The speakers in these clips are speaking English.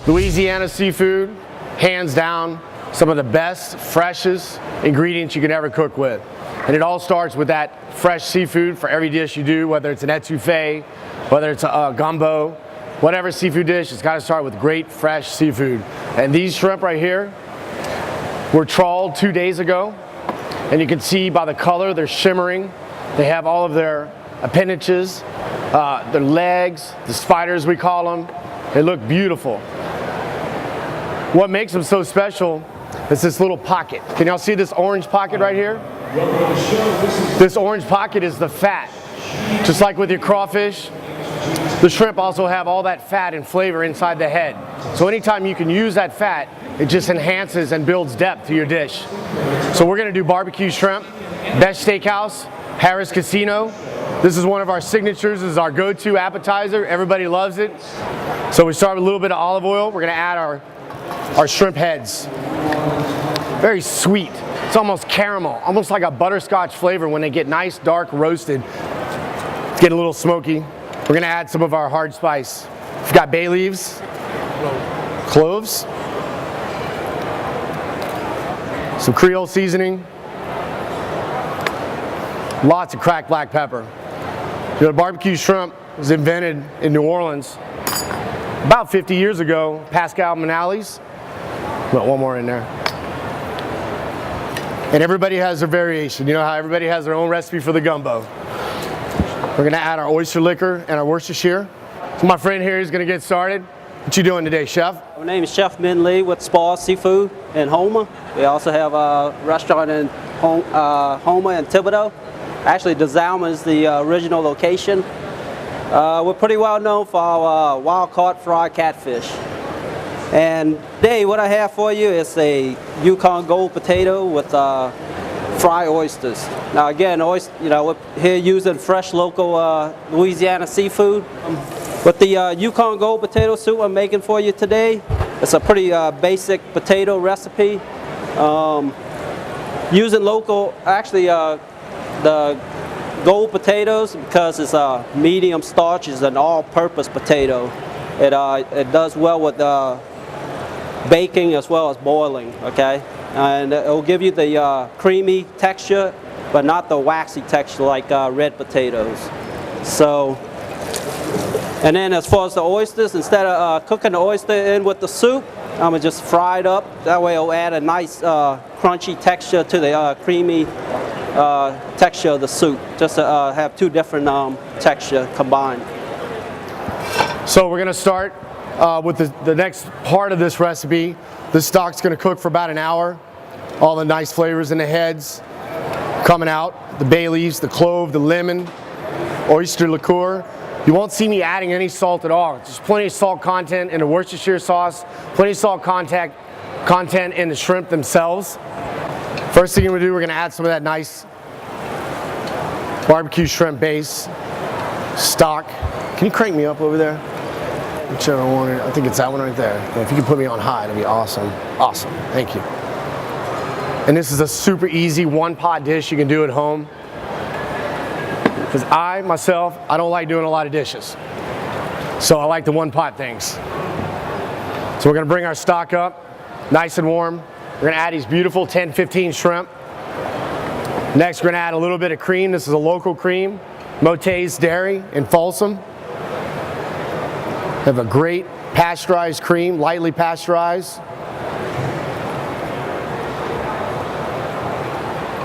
Louisiana seafood, hands down, some of the best, freshest ingredients you can ever cook with. And it all starts with that fresh seafood for every dish you do, whether it's an etouffee, whether it's a gumbo, whatever seafood dish, it's got to start with great fresh seafood. And these shrimp right here were trawled 2 days ago. And you can see by the color, they're shimmering. They have all of their appendages, their legs, the spiders we call them. They look beautiful. What makes them so special is this little pocket. Can y'all see this orange pocket right here? This orange pocket is the fat. Just like with your crawfish, the shrimp also have all that fat and flavor inside the head. So anytime you can use that fat, it just enhances and builds depth to your dish. So we're gonna do barbecue shrimp, Best Steakhouse, Harris Casino. This is one of our signatures. This is our go-to appetizer. Everybody loves it. So we start with a little bit of olive oil. We're gonna add our shrimp heads. Very sweet. It's almost caramel, almost like a butterscotch flavor when they get nice, dark, roasted. It's getting a little smoky. We're gonna add some of our hard spice. We've got bay leaves, cloves, some Creole seasoning, lots of cracked black pepper. You know, barbecue shrimp was invented in New Orleans about 50 years ago. Pascal Manali's. Put one more in there. And everybody has their variation. You know how everybody has their own recipe for the gumbo. We're gonna add our oyster liquor and our Worcestershire. So my friend here is gonna get started. What you doing today, Chef? My name is Chef Minh with Spa Seafood in Houma. We also have a restaurant in Houma and Thibodeau. Actually, DeZalma is the original location. We're pretty well known for our wild-caught fried catfish. And today, what I have for you is a Yukon Gold potato with fried oysters. Now, again, we're here using fresh local Louisiana seafood. With the Yukon Gold potato soup I'm making for you today, it's a pretty basic potato recipe. Using local, actually, the gold potatoes, because it's a medium starch, is an all-purpose potato. It does well with baking as well as boiling, okay? And it will give you the creamy texture, but not the waxy texture like red potatoes. So, and then as far as the oysters, instead of cooking the oyster in with the soup, I'm gonna just fry it up. That way it'll add a nice crunchy texture to the creamy texture of the soup, just to have two different texture combined. So we're gonna start with the next part of this recipe. This stock's gonna cook for about an hour. All the nice flavors in the heads coming out. The bay leaves, the clove, the lemon, oyster liqueur. You won't see me adding any salt at all. There's plenty of salt content in the Worcestershire sauce, plenty of salt content in the shrimp themselves. First thing we're gonna do, we're gonna add some of that nice barbecue shrimp base stock. Can you crank me up over there? Whichever one, I think it's that one right there. If you can put me on high, it'd be awesome. Awesome, thank you. And this is a super easy one-pot dish you can do at home. Because I don't like doing a lot of dishes. So I like the one-pot things. So we're gonna bring our stock up, nice and warm. We're gonna add these beautiful 10-15 shrimp. Next, we're gonna add a little bit of cream. This is a local cream, Motet's Dairy in Folsom. Have a great pasteurized cream, lightly pasteurized.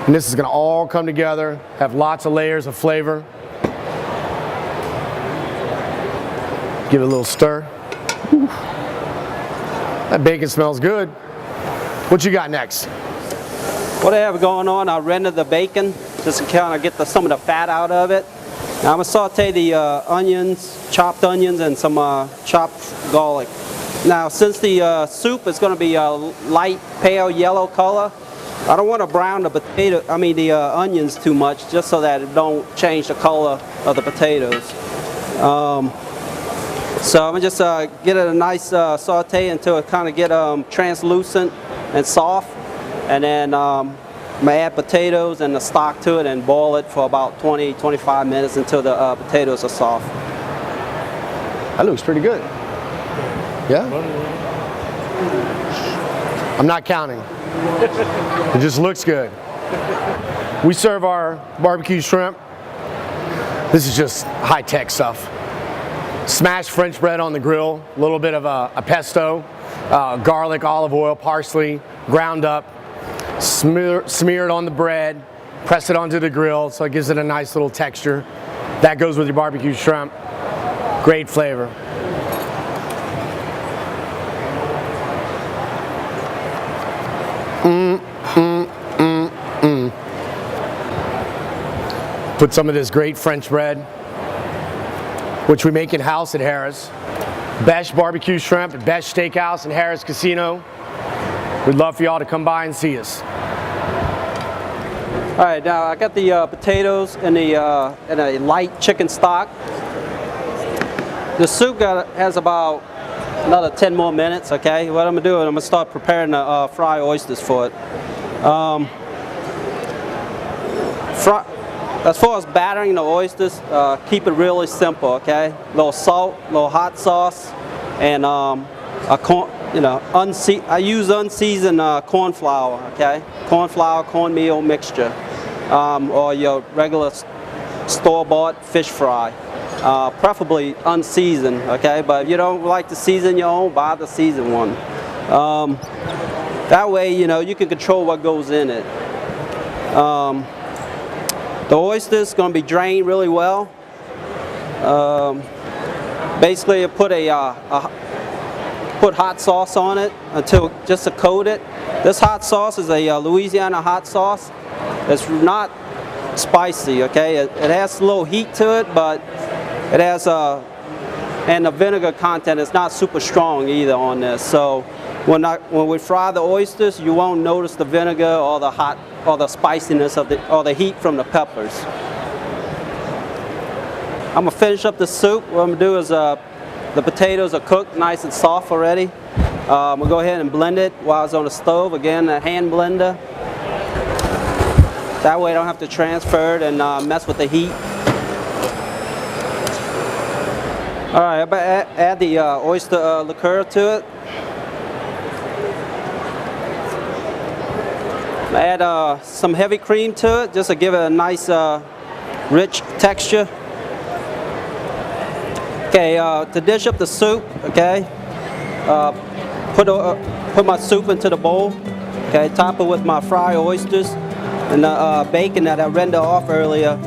And this is gonna all come together, have lots of layers of flavor. Give it a little stir. Whew. That bacon smells good. What you got next? What I have going on, I rendered the bacon just to kind of get some of the fat out of it. Now I'm going to saute the onions, chopped onions, and some chopped garlic. Now since the soup is going to be a light pale yellow color, I don't want to brown the onions too much, just so that it don't change the color of the potatoes. So I'm going to just get it a nice saute until it kind of get translucent and soft. And then I'm going to add potatoes and the stock to it and boil it for about 20-25 minutes until the potatoes are soft. That looks pretty good. Yeah? I'm not counting. It just looks good. We serve our barbecue shrimp. This is just high-tech stuff. Smashed French bread on the grill, a little bit of a pesto, garlic, olive oil, parsley, ground up, smeared on the bread, press it onto the grill so it gives it a nice little texture. That goes with your barbecue shrimp. Great flavor. Put some of this great French bread, which we make in-house at Harris. Best barbecue shrimp at Best Steakhouse and Harris Casino. We'd love for y'all to come by and see us. All right, now I got the potatoes and a light chicken stock. The soup has about another 10 more minutes, okay? What I'm gonna do is I'm gonna start preparing the fried oysters for it. As far as battering the oysters, keep it really simple, okay? A little salt, a little hot sauce, and I use unseasoned corn flour, okay? Corn flour, cornmeal mixture, or your regular store-bought fish fry. Preferably unseasoned, okay? But if you don't like to season your own, buy the seasoned one. That way, you can control what goes in it. The oyster's going to be drained really well. Basically, you put hot sauce on it just to coat it. This hot sauce is a Louisiana hot sauce. It's not spicy, okay? It has a little heat to it, but it has and the vinegar content is not super strong either on this. So when we fry the oysters, you won't notice the vinegar or the spiciness or the heat from the peppers. I'm gonna finish up the soup. What I'm gonna do is the potatoes are cooked nice and soft already. I'm gonna go ahead and blend it while it's on the stove. Again, a hand blender. That way I don't have to transfer it and mess with the heat. All right, I'm gonna add the oyster liqueur to it. Add some heavy cream to it just to give it a nice rich texture. Okay, to dish up the soup, okay, put my soup into the bowl. Okay, top it with my fried oysters and the bacon that I rendered off earlier.